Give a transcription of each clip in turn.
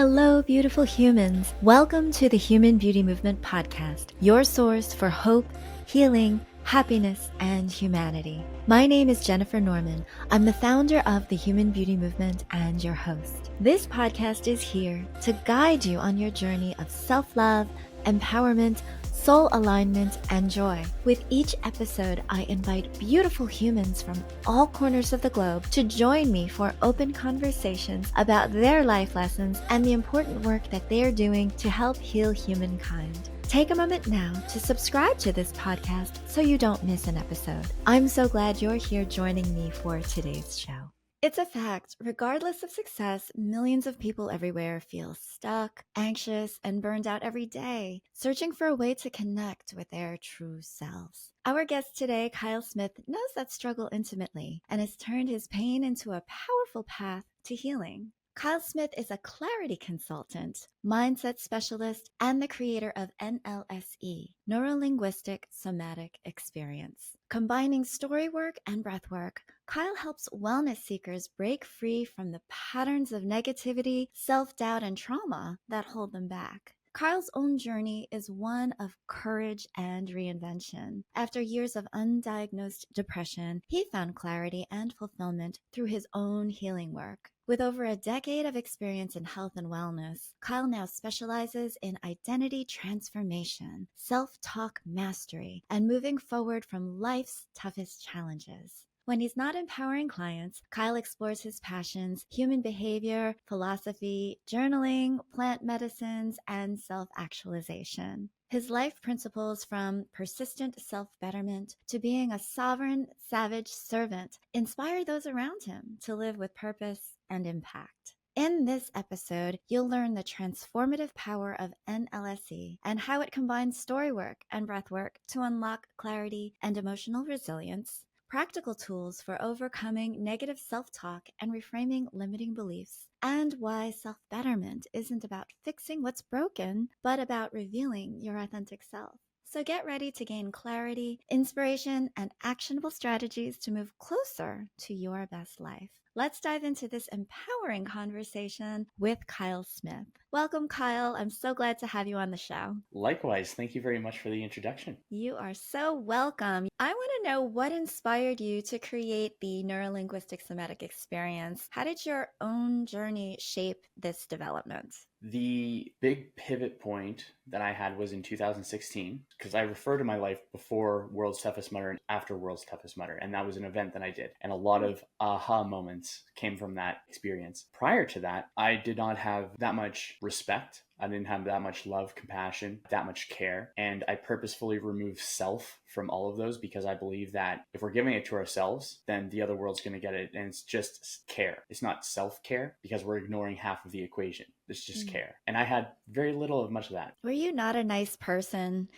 Hello, beautiful humans. Welcome to the Human Beauty Movement podcast, your source for hope, healing, happiness, and humanity. My name is Jennifer Norman. I'm the founder of the Human Beauty Movement and your host. This podcast is here to guide you on your journey of self-love, empowerment, soul alignment, and joy. With each episode, I invite beautiful humans from all corners of the globe to join me for open conversations about their life lessons and the important work that they are doing to help heal humankind. Take a moment now to subscribe to this podcast so you don't miss an episode. I'm so glad you're here joining me for today's show. It's a fact, regardless of success, millions of people everywhere feel stuck, anxious, and burned out every day, searching for a way to connect with their true selves. Our guest today, Kyle Smith, knows that struggle intimately and has turned his pain into a powerful path to healing. Kyle Smith is a clarity consultant, mindset specialist, and the creator of NLSE, Neuro-Linguistic Somatic Experience. Combining story work and breathwork, Kyle helps wellness seekers break free from the patterns of negativity, self-doubt, and trauma that hold them back. Kyle's own journey is one of courage and reinvention. After years of undiagnosed depression, he found clarity and fulfillment through his own healing work. With over a decade of experience in health and wellness, Kyle now specializes in identity transformation, self-talk mastery, and moving forward from life's toughest challenges. When he's not empowering clients, Kyle explores his passions, human behavior, philosophy, journaling, plant medicines, and self-actualization. His life principles from persistent self-betterment to being a sovereign, savage servant inspire those around him to live with purpose and impact. In this episode, you'll learn the transformative power of NLSE and how it combines storywork and breathwork to unlock clarity and emotional resilience, practical tools for overcoming negative self-talk and reframing limiting beliefs, and why self-betterment isn't about fixing what's broken, but about revealing your authentic self. So get ready to gain clarity, inspiration, and actionable strategies to move closer to your best life. Let's dive into this empowering conversation with Kyle Smith. Welcome, Kyle. I'm so glad to have you on the show. Likewise. Thank you very much for the introduction. You are so welcome. I want to know what inspired you to create the Neuro-Linguistic Somatic Experience. How did your own journey shape this development? The big pivot point that I had was in 2016, because I refer to my life before World's Toughest Mudder and after World's Toughest Mudder. And that was an event that I did. And a lot of aha moments came from that experience. Prior to that, I did not have that much respect. I didn't have that much love, compassion, that much care. And I purposefully removed self from all of those because I believe that if we're giving it to ourselves, then the other world's going to get it. And it's just care. It's not self-care because we're ignoring half of the equation. It's just care. And I had very little of much of that. Were you not a nice person?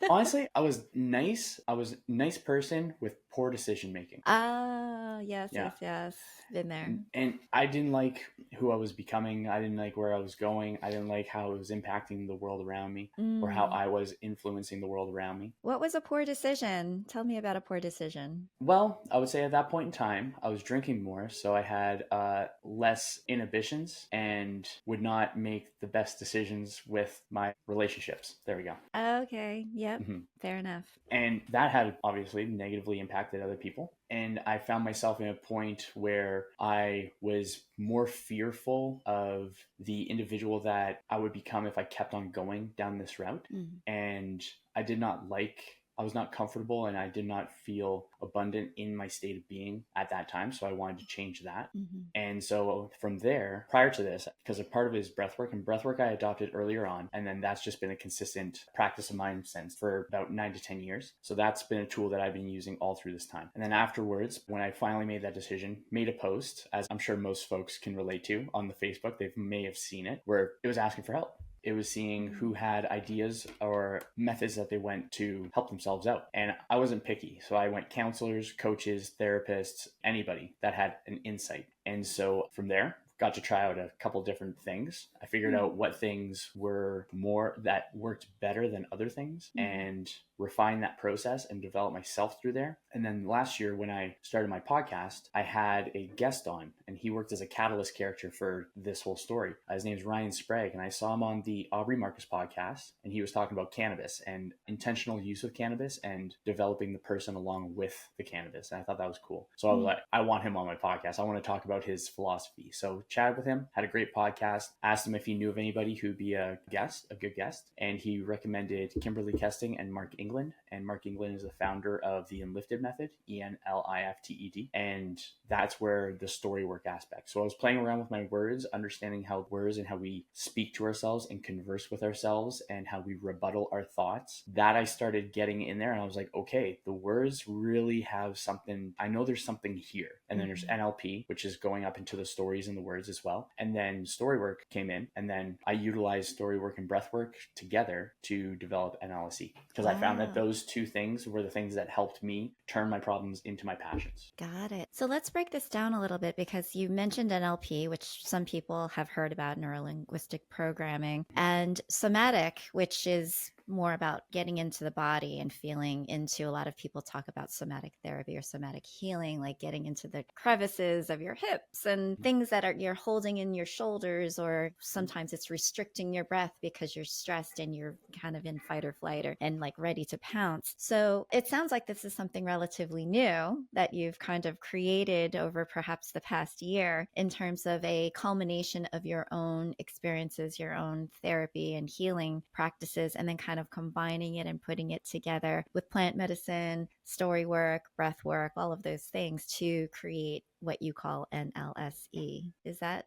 Honestly, I was nice. I was a nice person with poor decision making. Yes. Been there. And I didn't like who I was becoming. I didn't like where I was going. I didn't like how it was impacting the world around me or how I was influencing the world around me. What was a poor decision? Tell me about a poor decision. Well, I would say at that point in time, I was drinking more. So I had less inhibitions and would not make the best decisions with my relationships. There we go. Okay. Yep. Fair enough. And that had obviously negatively impacted other people. And I found myself in a point where I was more fearful of the individual that I would become if I kept on going down this route. And I was not comfortable and I did not feel abundant in my state of being at that time. So I wanted to change that. And so from there, prior to this, because a part of it is breathwork, and breathwork I adopted earlier on. And then that's just been a consistent practice of mine since for about 9 to 10 years. So that's been a tool that I've been using all through this time. And then afterwards, when I finally made that decision, made a post, as I'm sure most folks can relate to on the Facebook, they may have seen it, where it was asking for help. It was seeing who had ideas or methods that they went to help themselves out. And I wasn't picky. So I went counselors, coaches, therapists, anybody that had an insight. And so from there, got to try out a couple different things. I figured out what things were more that worked better than other things and refine that process and develop myself through there. And then last year when I started my podcast, I had a guest on, and he worked as a catalyst character for this whole story. His name's Ryan Sprague, and I saw him on the Aubrey Marcus podcast, and he was talking about cannabis and intentional use of cannabis and developing the person along with the cannabis. And I thought that was cool. So I was like, I want him on my podcast. I want to talk about his philosophy. So chatted with him, had a great podcast, asked him if he knew of anybody who'd be a good guest. And he recommended Kimberly Kesting and Mark England. And Mark England is the founder of the Enlifted method, ENLIFTED. And that's where the story work aspect. So I was playing around with my words, understanding how words and how we speak to ourselves and converse with ourselves and how we rebuttal our thoughts. That I started getting in there, and I was like, okay, the words really have something. I know there's something here. And then there's NLP, which is going up into the stories and the words as well. And then storywork came in, and then I utilized storywork and breathwork together to develop NLSE, because I found that those two things were the things that helped me turn my problems into my passions. Got it. So let's break this down a little bit, because you mentioned NLP, which some people have heard about, neuro-linguistic programming, and somatic, which is more about getting into the body and feeling into. A lot of people talk about somatic therapy or somatic healing, like getting into the crevices of your hips and things that are you're holding in your shoulders, or sometimes it's restricting your breath because you're stressed and you're kind of in fight or flight and like ready to pounce. So it sounds like this is something relatively new that you've kind of created over perhaps the past year, in terms of a culmination of your own experiences, your own therapy and healing practices, and then kind of combining it and putting it together with plant medicine, story work, breath work, all of those things to create what you call NLSE. Is that?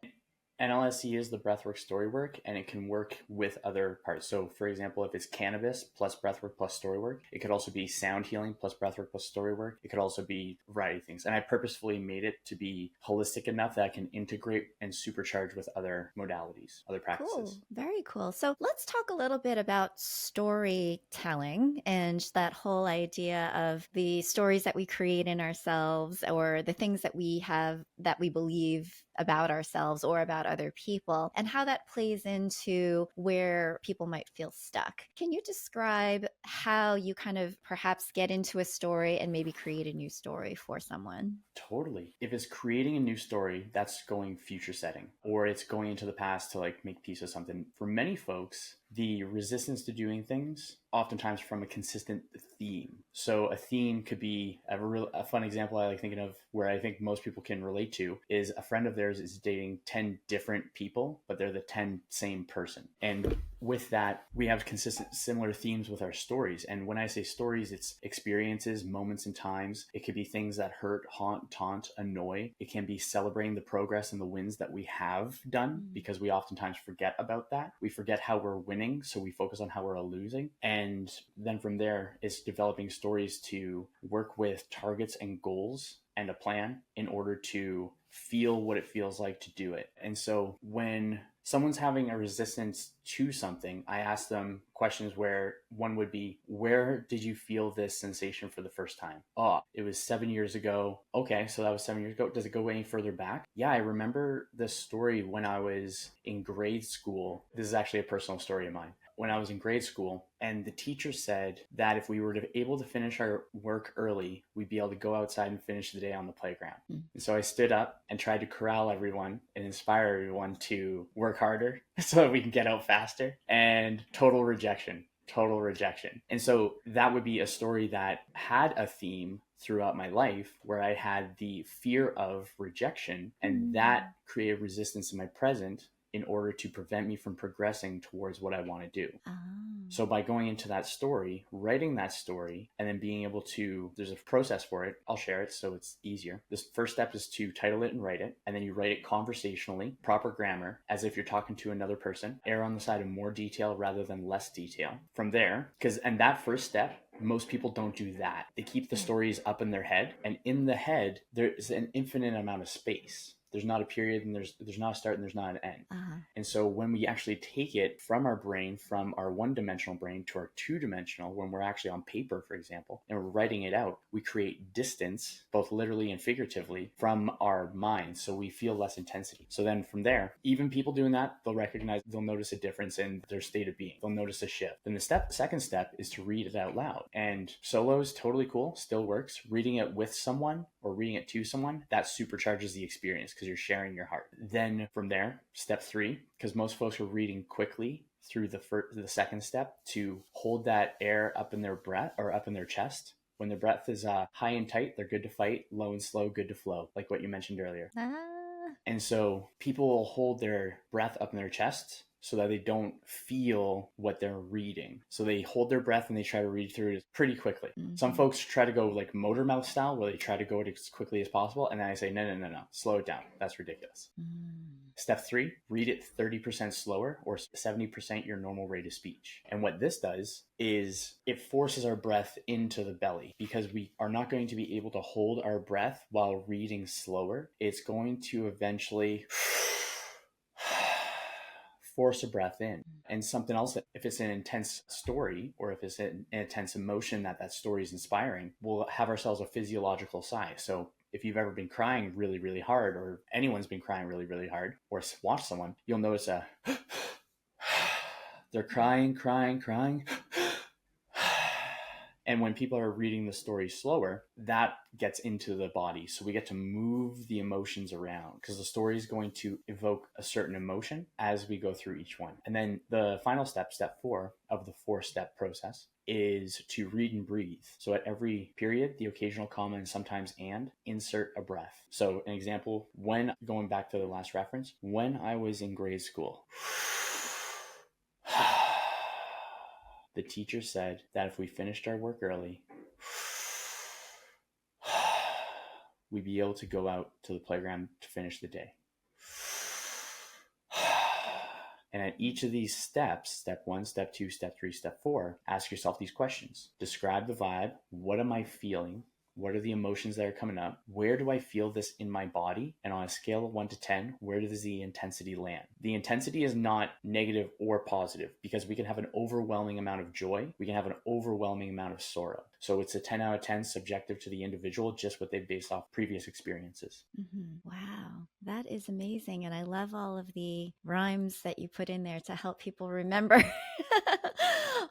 NLSE is the breathwork storywork, and it can work with other parts. So, for example, if it's cannabis plus breathwork plus storywork, it could also be sound healing plus breathwork plus storywork. It could also be a variety of things. And I purposefully made it to be holistic enough that I can integrate and supercharge with other modalities, other practices. Cool. Very cool. So let's talk a little bit about storytelling and that whole idea of the stories that we create in ourselves, or the things that we have that we believe about ourselves or about other people, and how that plays into where people might feel stuck. Can you describe how you kind of perhaps get into a story and maybe create a new story for someone? Totally. If it's creating a new story, that's going future setting, or it's going into the past to like make peace with something. For many folks, the resistance to doing things oftentimes from a consistent theme. So a theme could be a fun example I like thinking of, where I think most people can relate to, is a friend of theirs is dating 10 different people, but they're the 10 same person. And with that, we have consistent similar themes with our stories. And when I say stories, it's experiences, moments and times. It could be things that hurt, haunt, taunt, annoy. It can be celebrating the progress and the wins that we have done, because we oftentimes forget about that. We forget how we're winning, so we focus on how we're losing. And then from there, it's developing stories to work with targets and goals and a plan in order to feel what it feels like to do it. And so when someone's having a resistance to something, I ask them questions where one would be, where did you feel this sensation for the first time? Oh, it was 7 years ago. Okay, so that was 7 years ago. Does it go any further back? Yeah, I remember this story when I was in grade school. This is actually a personal story of mine. When I was in grade school, and the teacher said that if we were able to finish our work early, we'd be able to go outside and finish the day on the playground. And so I stood up and tried to corral everyone and inspire everyone to work harder so that we can get out faster. And total rejection. And so that would be a story that had a theme throughout my life, where I had the fear of rejection, and that created resistance in my present in order to prevent me from progressing towards what I want to do. So by going into that story, writing that story, and then being able to, there's a process for it. I'll share it so it's easier. This first step is to title it and write it. And then you write it conversationally, proper grammar, as if you're talking to another person. Err on the side of more detail rather than less detail. From there, and that first step, most people don't do that. They keep the stories up in their head. And in the head, there's an infinite amount of space. There's not a period, and there's not a start, and there's not an end. Uh-huh. And so when we actually take it from our brain, from our one-dimensional brain to our two-dimensional, when we're actually on paper, for example, and we're writing it out, we create distance, both literally and figuratively, from our mind. So we feel less intensity. So then from there, even people doing that, they'll notice a difference in their state of being. They'll notice a shift. Then the second step is to read it out loud. And solo is totally cool, still works. Reading it with someone or reading it to someone, that supercharges the experience because you're sharing your heart. Then from there, step 3, because most folks are reading quickly through the second step, to hold that air up in their breath or up in their chest. When their breath is high and tight, they're good to fight. Low and slow, good to flow, like what you mentioned earlier. And so people will hold their breath up in their chest so that they don't feel what they're reading. So they hold their breath and they try to read through it pretty quickly. Mm-hmm. Some folks try to go like motor mouth style, where they try to go it as quickly as possible. And then I say, no, slow it down. That's ridiculous. Step 3, read it 30% slower or 70% your normal rate of speech. And what this does is it forces our breath into the belly, because we are not going to be able to hold our breath while reading slower. It's going to eventually force a breath in. And something else, if it's an intense story or if it's an intense emotion that story is inspiring, we'll have ourselves a physiological sigh. So if you've ever been crying really, really hard, or anyone's been crying really, really hard, or watch someone, you'll notice they're crying. And when people are reading the story slower, that gets into the body. So we get to move the emotions around, because the story is going to evoke a certain emotion as we go through each one. And then the final step, step 4 of the 4-step process, is to read and breathe. So at every period, the occasional comma and sometimes and, insert a breath. So an example, when going back to the last reference, when I was in grade school, the teacher said that if we finished our work early, we'd be able to go out to the playground to finish the day. And at each of these steps, step 1, step 2, step 3, step 4, ask yourself these questions. Describe the vibe. What am I feeling? What are the emotions that are coming up? Where do I feel this in my body? And on a scale of 1 to 10, where does the intensity land? The intensity is not negative or positive, because we can have an overwhelming amount of joy. We can have an overwhelming amount of sorrow. So it's a 10 out of 10, subjective to the individual, just what they've based off previous experiences. Mm-hmm. Wow, that is amazing. And I love all of the rhymes that you put in there to help people remember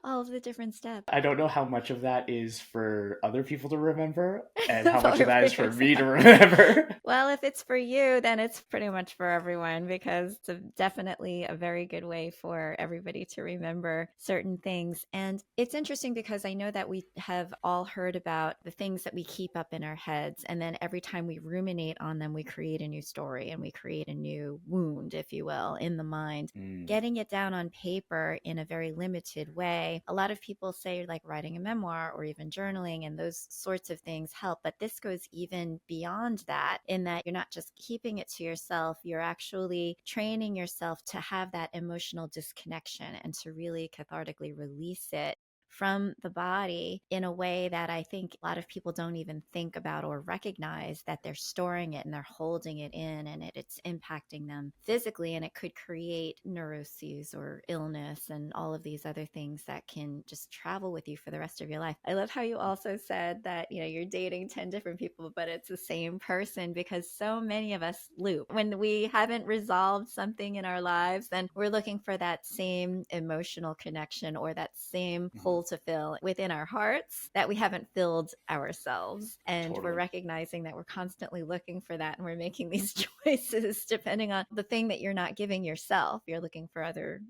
all of the different steps. I don't know how much of that is for other people to remember and how much of that is for me to remember. Well, if it's for you, then it's pretty much for everyone, because it's definitely a very good way for everybody to remember certain things. And it's interesting because I know that we have all heard about the things that we keep up in our heads. And then every time we ruminate on them, we create a new story and we create a new wound, if you will, in the mind. Getting it down on paper in a very limited way. A lot of people say like writing a memoir or even journaling, and those sorts of things help. But this goes even beyond that, in that you're not just keeping it to yourself, you're actually training yourself to have that emotional disconnection and to really cathartically release it from the body in a way that I think a lot of people don't even think about or recognize, that they're storing it and they're holding it in, and it's impacting them physically, and it could create neuroses or illness and all of these other things that can just travel with you for the rest of your life. I love how you also said that, you're dating 10 different people, but it's the same person, because so many of us loop. When we haven't resolved something in our lives, then we're looking for that same emotional connection or that same hole to fill within our hearts that we haven't filled ourselves. And We're recognizing that we're constantly looking for that, and we're making these choices depending on the thing that you're not giving yourself. You're looking for other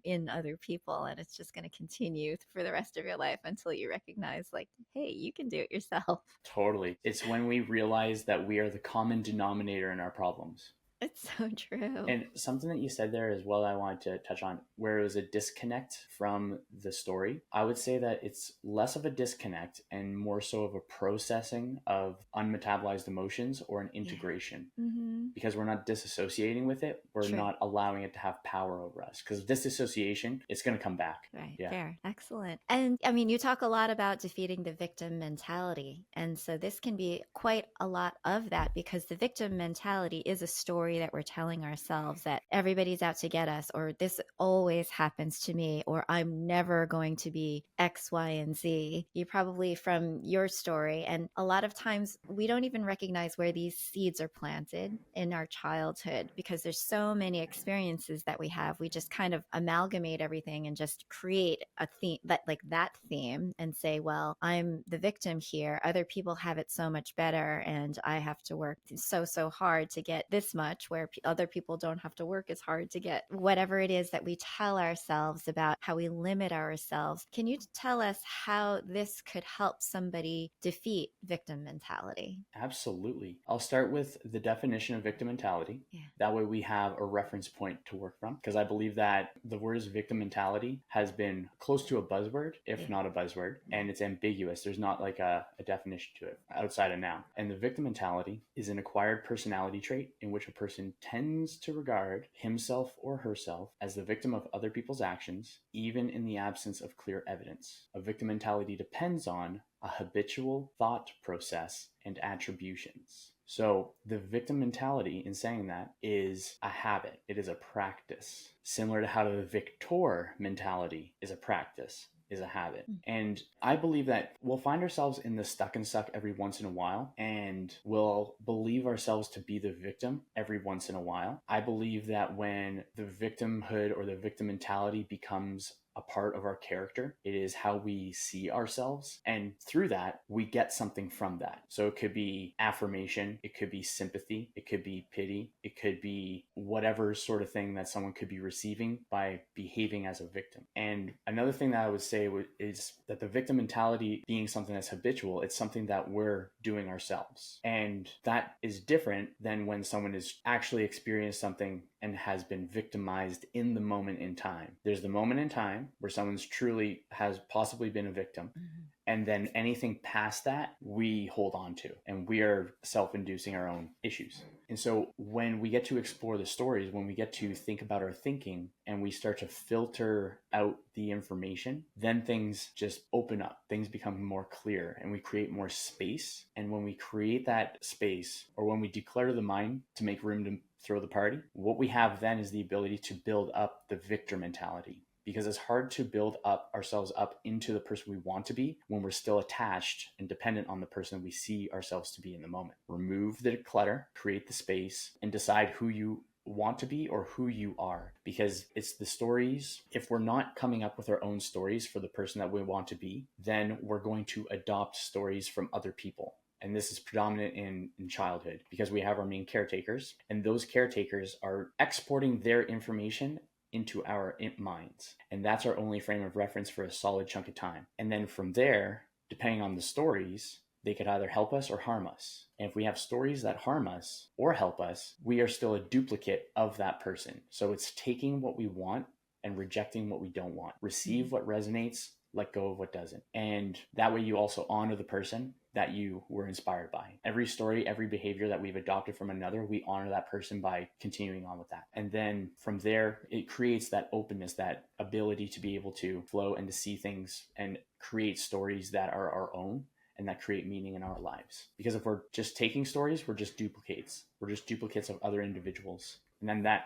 people, and it's just going to continue for the rest of your life until you recognize, like, hey, you can do it yourself. Totally. It's when we realize that we are the common denominator in our problems. It's so true. And something that you said there as well, I wanted to touch on, where it was a disconnect from the story. I would say that it's less of a disconnect and more so of a processing of unmetabolized emotions, or an integration. Yeah. Mm-hmm. Because we're not disassociating with it. We're not allowing it to have power over us. Because disassociation, it's going to come back. Right. Yeah. Fair. Excellent. And I mean, you talk a lot about defeating the victim mentality. And so this can be quite a lot of that, because the victim mentality is a story story that we're telling ourselves, that everybody's out to get us, or this always happens to me, or I'm never going to be X, Y, and Z. You probably, from your story, and a lot of times we don't even recognize where these seeds are planted in our childhood because there's so many experiences that we have. We just kind of amalgamate everything and just create a theme, that theme, and say, well, I'm the victim here. Other people have it so much better, and I have to work so hard to get this much, where other people don't have to work as hard to get whatever it is that we tell ourselves about how we limit ourselves. Can you tell us how this could help somebody defeat victim mentality? Absolutely. I'll start with the definition of victim mentality. Yeah. That way we have a reference point to work from, because I believe that the words victim mentality has been close to a buzzword, if not a buzzword, and it's ambiguous. There's not like a definition to it outside of now. And the victim mentality is an acquired personality trait in which a person tends to regard himself or herself as the victim of other people's actions, even in the absence of clear evidence. A victim mentality depends on a habitual thought process and attributions. So the victim mentality, in saying that, is a habit. It is a practice, similar to how the victor mentality is a practice, is a habit. And I believe that we'll find ourselves in the stuck and suck every once in a while, and we'll believe ourselves to be the victim every once in a while. I believe that when the victimhood or the victim mentality becomes a part of our character, it is how we see ourselves. And through that, we get something from that. So it could be affirmation, it could be sympathy, it could be pity, it could be whatever sort of thing that someone could be receiving by behaving as a victim. And another thing that I would say is that the victim mentality being something that's habitual, it's something that we're doing ourselves. And that is different than when someone has actually experienced something and has been victimized in the moment in time. There's the moment in time where someone's truly has possibly been a victim. Mm-hmm. And then anything past that, we hold on to, and we are self-inducing our own issues. And so when we get to explore the stories, when we get to think about our thinking and we start to filter out the information, then things just open up. Things become more clear and we create more space. And when we create that space, or when we declare the mind to make room to throw the party, what we have then is the ability to build up the victor mentality. Because it's hard to build up ourselves up into the person we want to be when we're still attached and dependent on the person we see ourselves to be in the moment. Remove the clutter, create the space, and decide who you want to be or who you are. Because it's the stories. If we're not coming up with our own stories for the person that we want to be, then we're going to adopt stories from other people. And this is predominant in childhood, because we have our main caretakers, and those caretakers are exporting their information into our minds. And that's our only frame of reference for a solid chunk of time. And then from there, depending on the stories, they could either help us or harm us. And if we have stories that harm us or help us, we are still a duplicate of that person. So it's taking what we want and rejecting what we don't want. Receive what resonates, let go of what doesn't. And that way you also honor the person that you were inspired by. Every story, every behavior that we've adopted from another, we honor that person by continuing on with that. And then from there, it creates that openness, that ability to be able to flow and to see things and create stories that are our own and that create meaning in our lives. Because if we're just taking stories, we're just duplicates. We're just duplicates of other individuals. And then that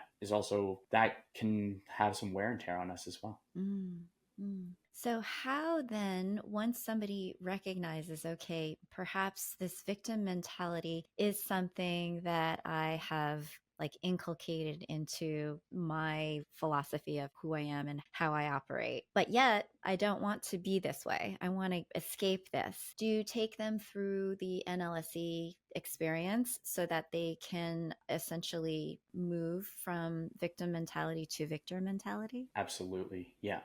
can have some wear and tear on us as well. So how then, once somebody recognizes, okay, perhaps this victim mentality is something that I have inculcated into my philosophy of who I am and how I operate, but yet I don't want to be this way. I want to escape this. Do you take them through the NLSE experience so that they can essentially move from victim mentality to victor mentality? Absolutely. Yeah.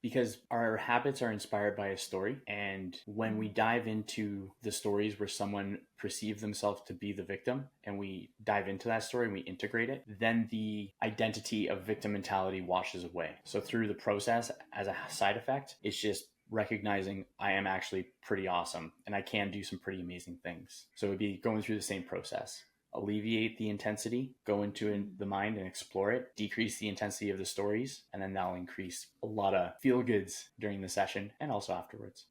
Because our habits are inspired by a story. And when we dive into the stories where someone perceived themselves to be the victim, and we dive into that story and we integrate it, then the identity of victim mentality washes away. So through the process, as a side effect, it's just recognizing I am actually pretty awesome and I can do some pretty amazing things. So it would be going through the same process. alleviate the intensity, go into the mind and explore it, decrease the intensity of the stories, and then that'll increase a lot of feel goods during the session and also afterwards.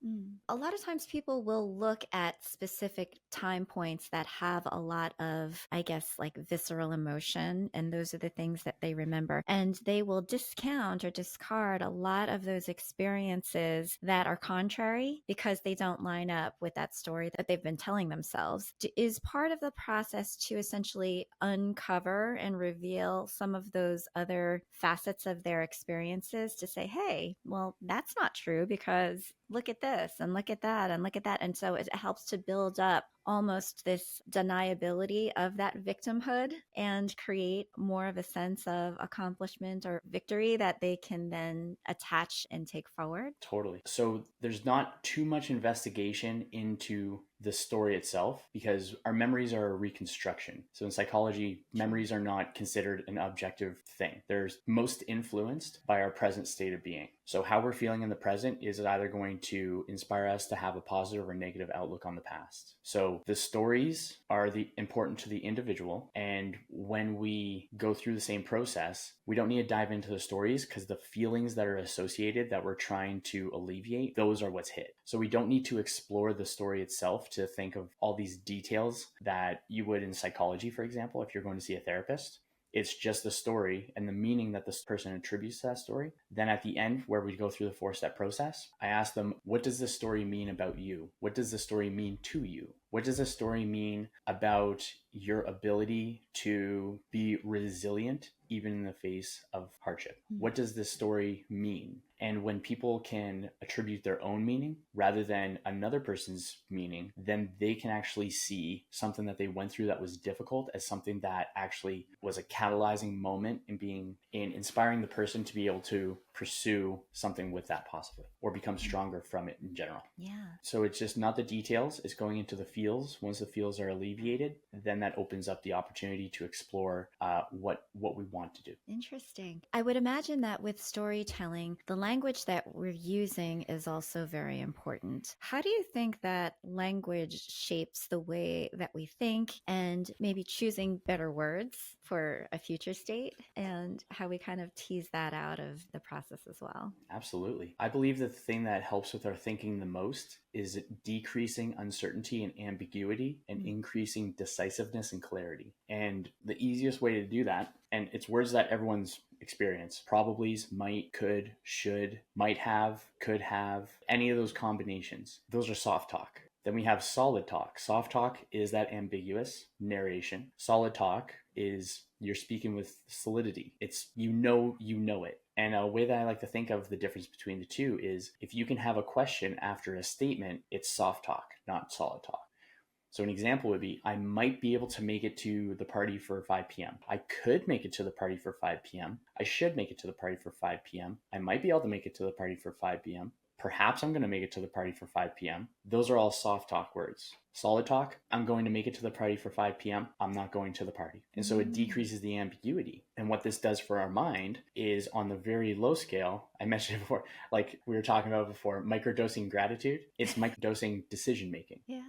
A lot of times people will look at specific time points that have a lot of, I guess, like visceral emotion, and those are the things that they remember. And they will discount or discard a lot of those experiences that are contrary because they don't line up with that story that they've been telling themselves. Is part of the process to essentially uncover and reveal some of those other facets of their experiences to say, hey, well, that's not true because look at this and look at that and look at that. And so it helps to build up almost this deniability of that victimhood and create more of a sense of accomplishment or victory that they can then attach and take forward. Totally. So there's not too much investigation into the story itself because our memories are a reconstruction. So in psychology, memories are not considered an objective thing. They're most influenced by our present state of being. So how we're feeling in the present is either going to inspire us to have a positive or negative outlook on the past. So the stories are important to the individual. And when we go through the same process, we don't need to dive into the stories because the feelings that are associated that we're trying to alleviate, those are what's hit. So we don't need to explore the story itself to think of all these details that you would in psychology, for example, if you're going to see a therapist. It's just the story and the meaning that this person attributes to that story. Then at the end, where we go through the 4-step process, I ask them, what does this story mean about you? What does the story mean to you? What does the story mean about your ability to be resilient even in the face of hardship? What does this story mean? And when people can attribute their own meaning rather than another person's meaning, then they can actually see something that they went through that was difficult as something that actually was a catalyzing moment in inspiring the person to be able to pursue something with that possibly or become stronger from it in general. Yeah. So it's just not the details, it's going into the feels. Once the feels are alleviated, then that opens up the opportunity to explore what we want to do. Interesting. I would imagine that with storytelling, the language that we're using is also very important. How do you think that language shapes the way that we think and maybe choosing better words for a future state and how we kind of tease that out of the process as well? Absolutely. I believe that the thing that helps with our thinking the most is decreasing uncertainty and ambiguity and increasing decisiveness and clarity. And the easiest way to do that, and it's words that everyone's experienced, probablys, might, could, should, might have, could have, any of those combinations. Those are soft talk. Then we have solid talk. Soft talk is that ambiguous narration. Solid talk is you're speaking with solidity. It's you know it. And a way that I like to think of the difference between the two is if you can have a question after a statement, it's soft talk, not solid talk. So an example would be, I might be able to make it to the party for 5 p.m. I could make it to the party for 5 p.m. I should make it to the party for 5 p.m. I might be able to make it to the party for 5 p.m. Perhaps I'm going to make it to the party for 5 p.m. Those are all soft talk words. Solid talk, I'm going to make it to the party for 5 p.m. I'm not going to the party. And so it decreases the ambiguity. And what this does for our mind is on the very low scale, I mentioned before, like we were talking about before, microdosing gratitude, it's microdosing decision making. Yeah.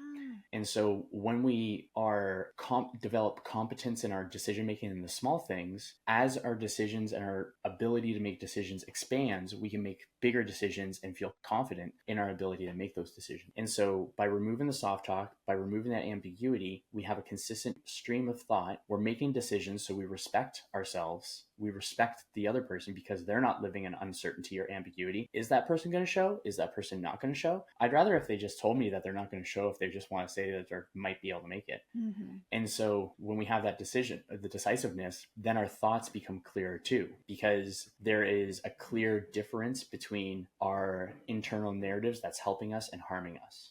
And so when we are develop competence in our decision making in the small things, as our decisions and our ability to make decisions expands, we can make bigger decisions and feel confident in our ability to make those decisions. And so by removing the soft talk, by removing that ambiguity, we have a consistent stream of thought. We're making decisions so we respect ourselves. We respect the other person because they're not living in uncertainty or ambiguity. Is that person going to show? Is that person not going to show? I'd rather if they just told me that they're not going to show if they just want to say that they might be able to make it. And so when we have that decision, the decisiveness, then our thoughts become clearer too, because there is a clear difference between our internal narratives that's helping us and harming us.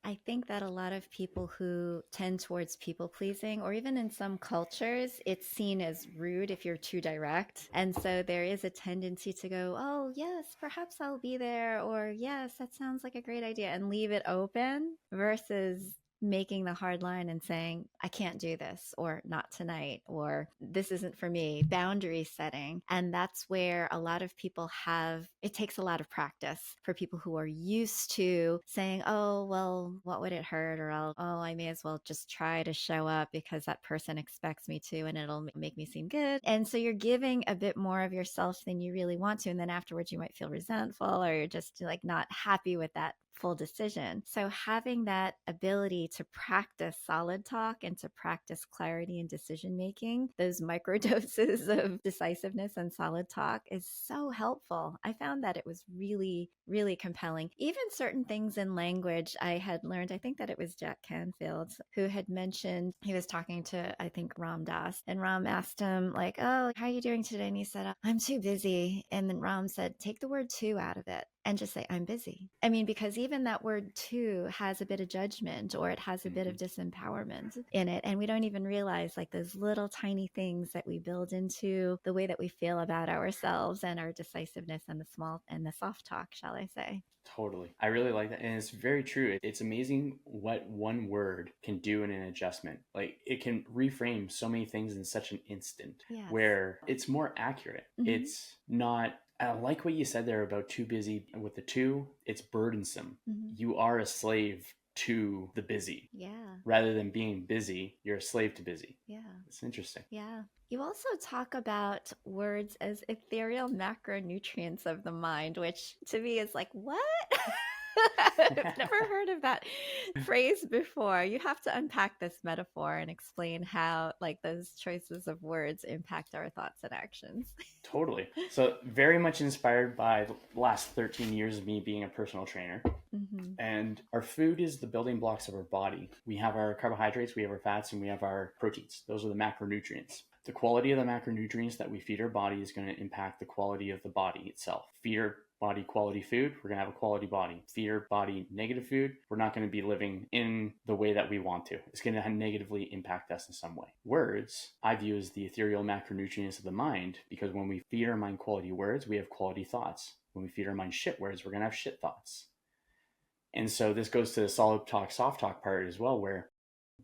I think that a lot of people who tend towards people pleasing, or even in some cultures, it's seen as rude if you're too direct. And so there is a tendency to go, oh, yes, perhaps I'll be there. Or yes, that sounds like a great idea, and leave it open versus making the hard line and saying, I can't do this, or not tonight, or this isn't for me, boundary setting. And that's where a lot of people it takes a lot of practice for people who are used to saying, oh, well, what would it hurt? Or I may as well just try to show up because that person expects me to, and it'll make me seem good. And so you're giving a bit more of yourself than you really want to. And then afterwards, you might feel resentful, or you're just like not happy with that full decision. So having that ability to practice solid talk and to practice clarity and decision making, those micro doses of decisiveness and solid talk, is so helpful. I found that it was really, really compelling. Even certain things in language I had learned, I think that it was Jack Canfield who had mentioned, he was talking to, I think, Ram Dass, and Ram asked him like, oh, how are you doing today? And he said, I'm too busy. And then Ram said, take the word too out of it and just say, I'm busy. I mean, because even that word too has a bit of judgment, or it has a bit of disempowerment in it. And we don't even realize like those little tiny things that we build into the way that we feel about ourselves and our decisiveness and the small and the soft talk, shall I say. Totally. I really like that. And it's very true. It's amazing what one word can do in an adjustment. Like it can reframe so many things in such an instant, Yes. where it's more accurate. It's not, I like what you said there about too busy. With the two, it's burdensome. You are a slave to the busy. Yeah. Rather than being busy, you're a slave to busy. Yeah. It's interesting. Yeah. You also talk about words as ethereal macronutrients of the mind, which to me is like, what? I've never heard of that phrase before. You have to unpack this metaphor and explain how like those choices of words impact our thoughts and actions. Totally. So very much inspired by the last 13 years of me being a personal trainer. And our food is the building blocks of our body. We have our carbohydrates, we have our fats, and we have our proteins. Those are the macronutrients. The quality of the macronutrients that we feed our body is going to impact the quality of the body itself. Feed our body quality food, we're going to have a quality body. Feed our body negative food, we're not going to be living in the way that we want to. It's going to negatively impact us in some way. Words, I view as the ethereal macronutrients of the mind, because when we feed our mind quality words, we have quality thoughts. When we feed our mind shit words, we're going to have shit thoughts. And so this goes to the solid talk, soft talk part as well, where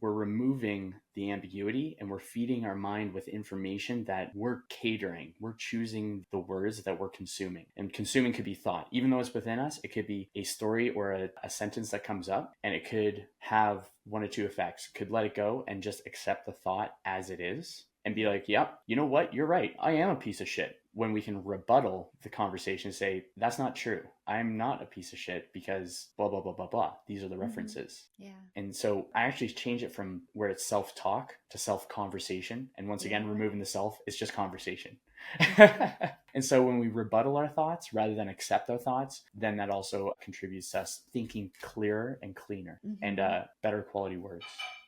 we're removing the ambiguity and we're feeding our mind with information that we're catering. We're choosing the words that we're consuming. And consuming could be thought. Even though it's within us, it could be a story or a sentence that comes up, and it could have one or two effects. It could let it go and just accept the thought as it is and be like, yep, you know what? You're right. I am a piece of shit. When we can rebuttal the conversation and say, that's not true. I'm not a piece of shit because blah, blah, blah, blah, blah. These are the references. Yeah. And so I actually change it from where it's self-talk to self-conversation. And once again, removing the self, it's just conversation. And so when we rebuttal our thoughts rather than accept our thoughts, then that also contributes to us thinking clearer and cleaner and better quality words.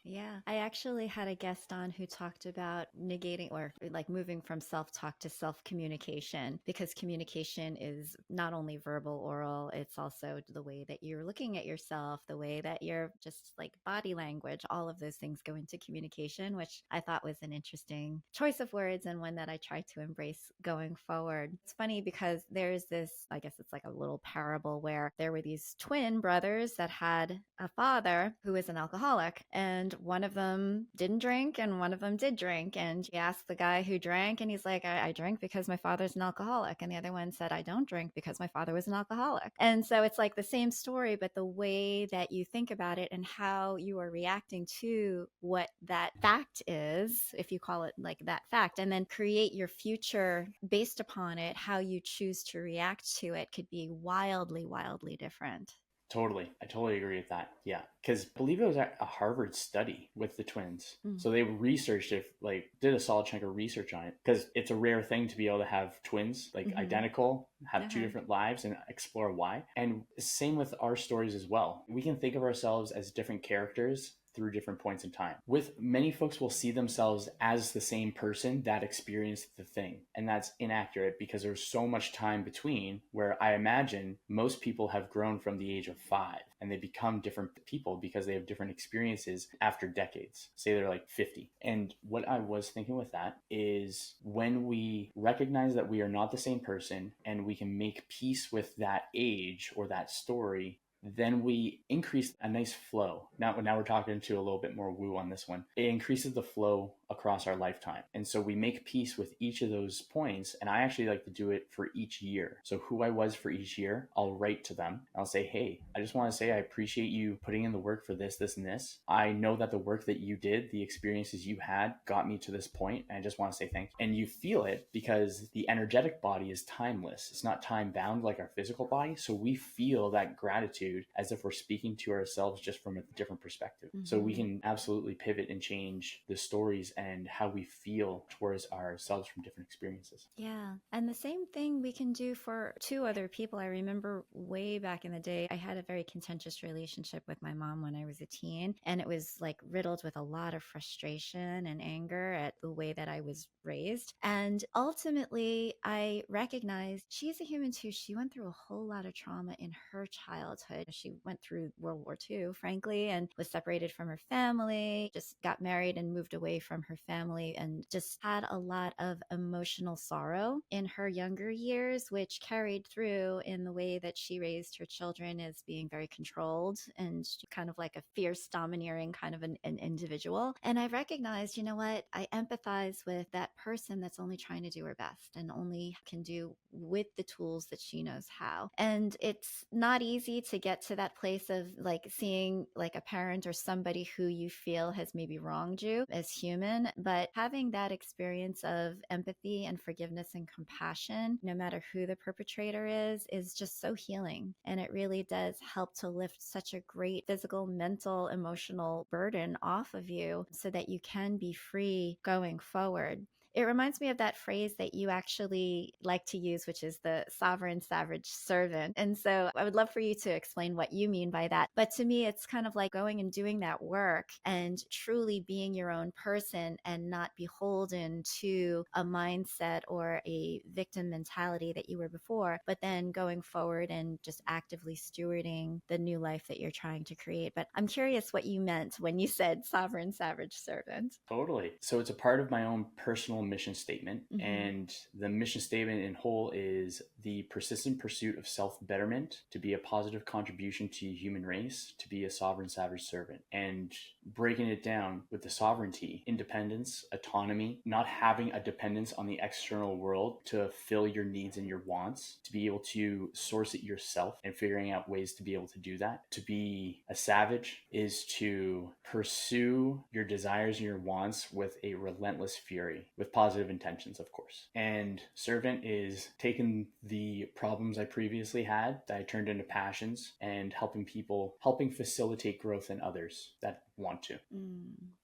Yeah. I actually had a guest on who talked about negating or like moving from self-talk to self-communication, because communication is not only verbal, oral, it's also the way that you're looking at yourself, the way that you're just like body language, all of those things go into communication, which I thought was an interesting choice of words and one that I try to embrace going forward. It's funny because there's this, I guess it's like a little parable where there were these twin brothers that had a father who was an alcoholic, and one of them didn't drink and one of them did drink. And he asked the guy who drank, and he's like, I drink because my father's an alcoholic. And the other one said, I don't drink because my father was an alcoholic. And so it's like the same story, but the way that you think about it and how you are reacting to what that fact is, if you call it like that fact, and then create your future based upon it, how you choose to react to it could be wildly, wildly different. Totally. I totally agree with that. Yeah. Because I believe it was a Harvard study with the twins. So they researched it, like did a solid chunk of research on it, because it's a rare thing to be able to have twins, like identical, have two different lives and explore why. And same with our stories as well. We can think of ourselves as different characters through different points in time. With many folks will see themselves as the same person that experienced the thing. And that's inaccurate because there's so much time between, where I imagine most people have grown from the age of 5 and they become different people because they have different experiences after decades. Say they're like 50. And what I was thinking with that is when we recognize that we are not the same person and we can make peace with that age or that story, then we increase a nice flow. Now we're talking to a little bit more woo on this one. It increases the flow across our lifetime. And so we make peace with each of those points. And I actually like to do it for each year. So who I was for each year, I'll write to them. I'll say, hey, I just want to say I appreciate you putting in the work for this, this, and this. I know that the work that you did, the experiences you had got me to this point. And I just want to say thank you. And you feel it because the energetic body is timeless. It's not time bound like our physical body. So we feel that gratitude as if we're speaking to ourselves just from a different perspective. Mm-hmm. So we can absolutely pivot and change the stories and how we feel towards ourselves from different experiences. Yeah. And the same thing we can do for two other people. I remember way back in the day, I had a very contentious relationship with my mom when I was a teen. And it was like riddled with a lot of frustration and anger at the way that I was raised. And ultimately, I recognized she's a human too. She went through a whole lot of trauma in her childhood. She went through World War II, frankly, and was separated from her family, just got married and moved away from her family, and just had a lot of emotional sorrow in her younger years, which carried through in the way that she raised her children as being very controlled and kind of like a fierce, domineering kind of an individual. And I recognized, you know what? I empathize with that person that's only trying to do her best and only can do with the tools that she knows how. And it's not easy to get to that place of like seeing like a parent or somebody who you feel has maybe wronged you as human, but having that experience of empathy and forgiveness and compassion, no matter who the perpetrator is just so healing. And it really does help to lift such a great physical, mental, emotional burden off of you so that you can be free going forward. It reminds me of that phrase that you actually like to use, which is the sovereign savage servant. And so I would love for you to explain what you mean by that. But to me, it's kind of like going and doing that work and truly being your own person and not beholden to a mindset or a victim mentality that you were before, but then going forward and just actively stewarding the new life that you're trying to create. But I'm curious what you meant when you said sovereign savage servant. Totally. So it's a part of my own personal mission statement. Mm-hmm. And the mission statement in whole is the persistent pursuit of self-betterment, to be a positive contribution to the human race, to be a sovereign savage servant. And breaking it down with the sovereignty, independence, autonomy, not having a dependence on the external world to fill your needs and your wants, to be able to source it yourself and figuring out ways to be able to do that. To be a savage is to pursue your desires and your wants with a relentless fury, with positive intentions, of course. And servant is taking the problems I previously had that I turned into passions and helping people, helping facilitate growth in others that want to.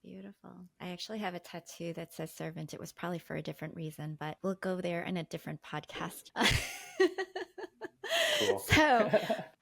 Beautiful. I actually have a tattoo that says servant. It was probably for a different reason, but we'll go there in a different podcast. Cool. So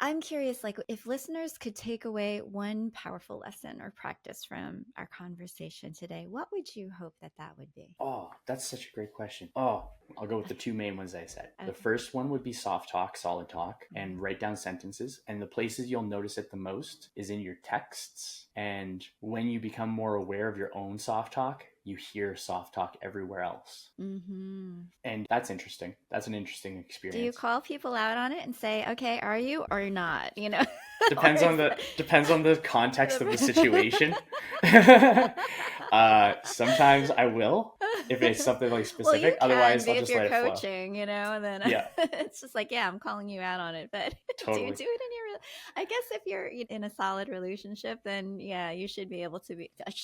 I'm curious, like if listeners could take away one powerful lesson or practice from our conversation today, what would you hope that would be? Oh, that's such a great question. Oh, I'll go with the two main ones I said. Okay. The first one would be soft talk, solid talk, and write down sentences. And the places you'll notice it the most is in your texts. And when you become more aware of your own soft talk, you hear soft talk everywhere else. Mm-hmm. And that's interesting. That's an interesting experience. Do you call people out on it and say, okay, are you or not? You know, depends on the context of the situation. Sometimes I will, if it's something like specific. Well, otherwise I'll if just you're let it flow. coaching, you know, and then yeah. It's just like, yeah, I'm calling you out on it. But totally. Do you do it in your, I guess if you're in a solid relationship, then yeah, you should be able to be, I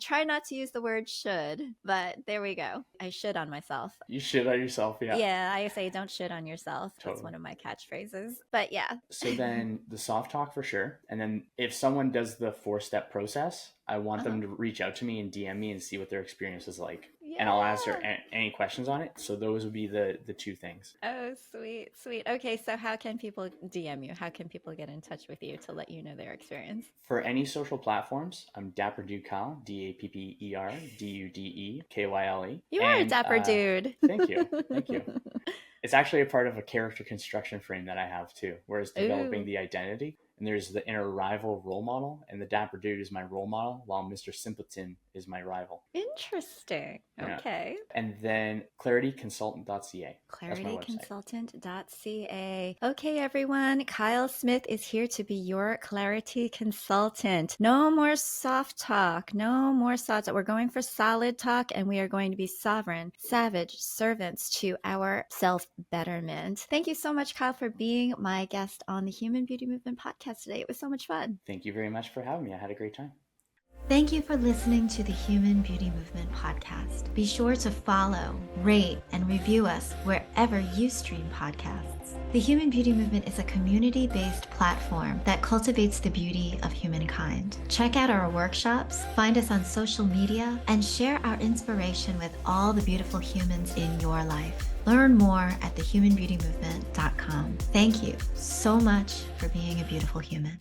try not to use the word should, but there we go. I should on myself. You should on yourself, yeah. Yeah, I say don't shit on yourself. Totally. That's one of my catchphrases. But yeah. So then the soft talk for sure. And then if someone does the 4-step process, I want them to reach out to me and DM me and see what their experience is like. Yeah. And I'll answer any questions on it. So those would be the two things. Oh, sweet. Okay, so how can people DM you? How can people get in touch with you to let you know their experience? For any social platforms, I'm DapperDudeKyle, DapperDudeKyle. You are a dapper dude. Thank you. It's actually a part of a character construction frame that I have too, where it's developing the identity. And there's the inner rival role model, and the Dapper Dude is my role model, while Mr. Simpleton is my rival. Interesting. Yeah. Okay. And then ClarityConsultant.ca. That's my website. ClarityConsultant.ca. Okay, everyone. Kyle Smith is here to be your clarity consultant. No more soft talk. No more soft talk. We're going for solid talk, and we are going to be sovereign, savage servants to our self-betterment. Thank you so much, Kyle, for being my guest on the Human Beauty Movement podcast today. It was so much fun. Thank you very much for having me. I had a great time. Thank you for listening to the Human Beauty Movement podcast. Be sure to follow, rate, and review us wherever you stream podcasts. The Human Beauty Movement is a community-based platform that cultivates the beauty of humankind. Check out our workshops, find us on social media, and share our inspiration with all the beautiful humans in your life. Learn more at thehumanbeautymovement.com. Thank you so much for being a beautiful human.